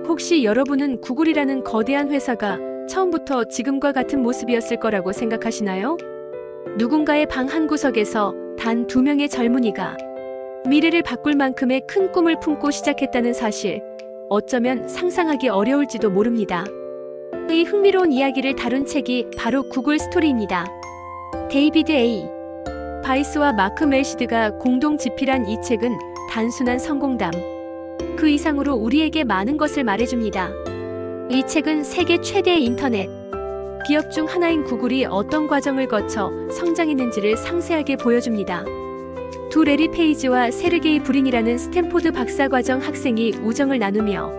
혹시 여러분은 구글이라는 거대한 회사가 처음부터 지금과 같은 모습이었을 거라고 생각하시나요? 누군가의 방 한 구석에서 단 2명의 젊은이가 미래를 바꿀 만큼의 큰 꿈을 품고 시작했다는 사실, 어쩌면 상상하기 어려울지도 모릅니다. 이 흥미로운 이야기를 다룬 책이 바로 구글 스토리입니다. 데이비드 A. 바이스와 마크 멜시드가 공동 집필한 이 책은 단순한 성공담, 그 이상으로 우리에게 많은 것을 말해줍니다. 이 책은 세계 최대의 인터넷 기업 중 하나인 구글이 어떤 과정을 거쳐 성장했는지를 상세하게 보여줍니다. 두 레리 페이지와 세르게이 브린이라는 스탠포드 박사과정 학생이 우정을 나누며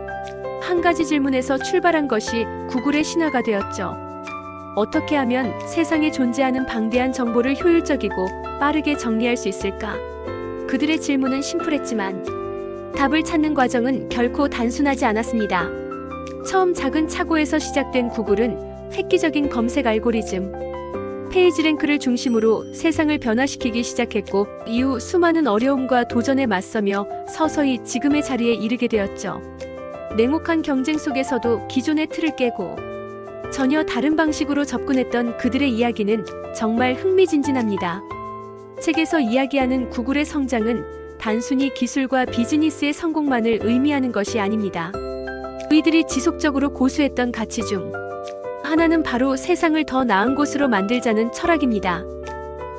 한 가지 질문에서 출발한 것이 구글의 신화가 되었죠. 어떻게 하면 세상에 존재하는 방대한 정보를 효율적이고 빠르게 정리할 수 있을까? 그들의 질문은 심플했지만 답을 찾는 과정은 결코 단순하지 않았습니다. 처음 작은 착오에서 시작된 구글은 획기적인 검색 알고리즘, 페이지 랭크를 중심으로 세상을 변화시키기 시작했고, 이후 수많은 어려움과 도전에 맞서며 서서히 지금의 자리에 이르게 되었죠. 냉혹한 경쟁 속에서도 기존의 틀을 깨고 전혀 다른 방식으로 접근했던 그들의 이야기는 정말 흥미진진합니다. 책에서 이야기하는 구글의 성장은 단순히 기술과 비즈니스의 성공만을 의미하는 것이 아닙니다. 그들이 지속적으로 고수했던 가치 중 하나는 바로 세상을 더 나은 곳으로 만들자는 철학입니다.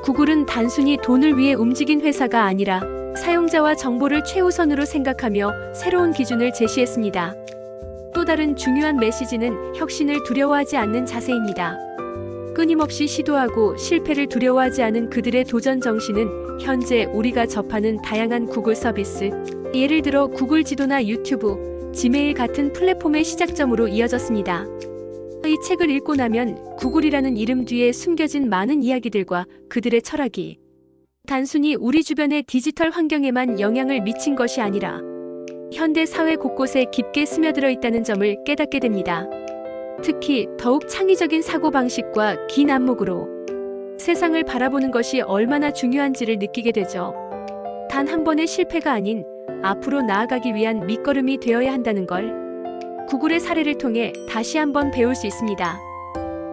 구글은 단순히 돈을 위해 움직인 회사가 아니라 사용자와 정보를 최우선으로 생각하며 새로운 기준을 제시했습니다. 또 다른 중요한 메시지는 혁신을 두려워하지 않는 자세입니다. 끊임없이 시도하고 실패를 두려워하지 않은 그들의 도전 정신은 현재 우리가 접하는 다양한 구글 서비스, 예를 들어 구글 지도나 유튜브, 지메일 같은 플랫폼의 시작점으로 이어졌습니다. 이 책을 읽고 나면 구글이라는 이름 뒤에 숨겨진 많은 이야기들과 그들의 철학이 단순히 우리 주변의 디지털 환경에만 영향을 미친 것이 아니라 현대 사회 곳곳에 깊게 스며들어 있다는 점을 깨닫게 됩니다. 특히 더욱 창의적인 사고방식과 긴 안목으로 세상을 바라보는 것이 얼마나 중요한지를 느끼게 되죠. 단 한 번의 실패가 아닌 앞으로 나아가기 위한 밑거름이 되어야 한다는 걸 구글의 사례를 통해 다시 한번 배울 수 있습니다.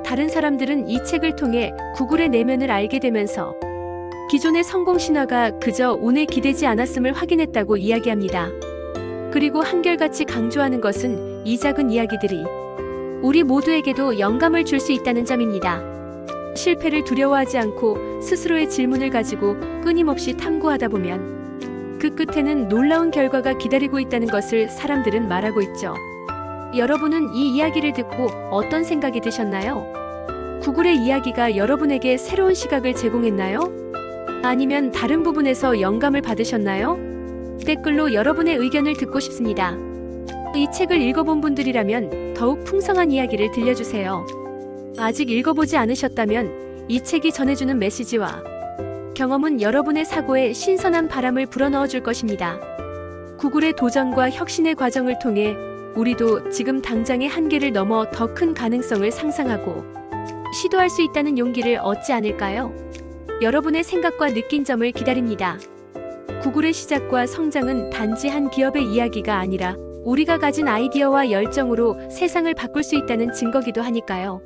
다른 사람들은 이 책을 통해 구글의 내면을 알게 되면서 기존의 성공 신화가 그저 운에 기대지 않았음을 확인했다고 이야기합니다. 그리고 한결같이 강조하는 것은 이 작은 이야기들이 우리 모두에게도 영감을 줄 수 있다는 점입니다. 실패를 두려워하지 않고 스스로의 질문을 가지고 끊임없이 탐구하다 보면 그 끝에는 놀라운 결과가 기다리고 있다는 것을 사람들은 말하고 있죠. 여러분은 이 이야기를 듣고 어떤 생각이 드셨나요? 구글의 이야기가 여러분에게 새로운 시각을 제공했나요? 아니면 다른 부분에서 영감을 받으셨나요? 댓글로 여러분의 의견을 듣고 싶습니다. 이 책을 읽어본 분들이라면 더욱 풍성한 이야기를 들려주세요. 아직 읽어보지 않으셨다면 이 책이 전해주는 메시지와 경험은 여러분의 사고에 신선한 바람을 불어넣어 줄 것입니다. 구글의 도전과 혁신의 과정을 통해 우리도 지금 당장의 한계를 넘어 더 큰 가능성을 상상하고 시도할 수 있다는 용기를 얻지 않을까요? 여러분의 생각과 느낀 점을 기다립니다. 구글의 시작과 성장은 단지 한 기업의 이야기가 아니라 우리가 가진 아이디어와 열정으로 세상을 바꿀 수 있다는 증거기도 하니까요.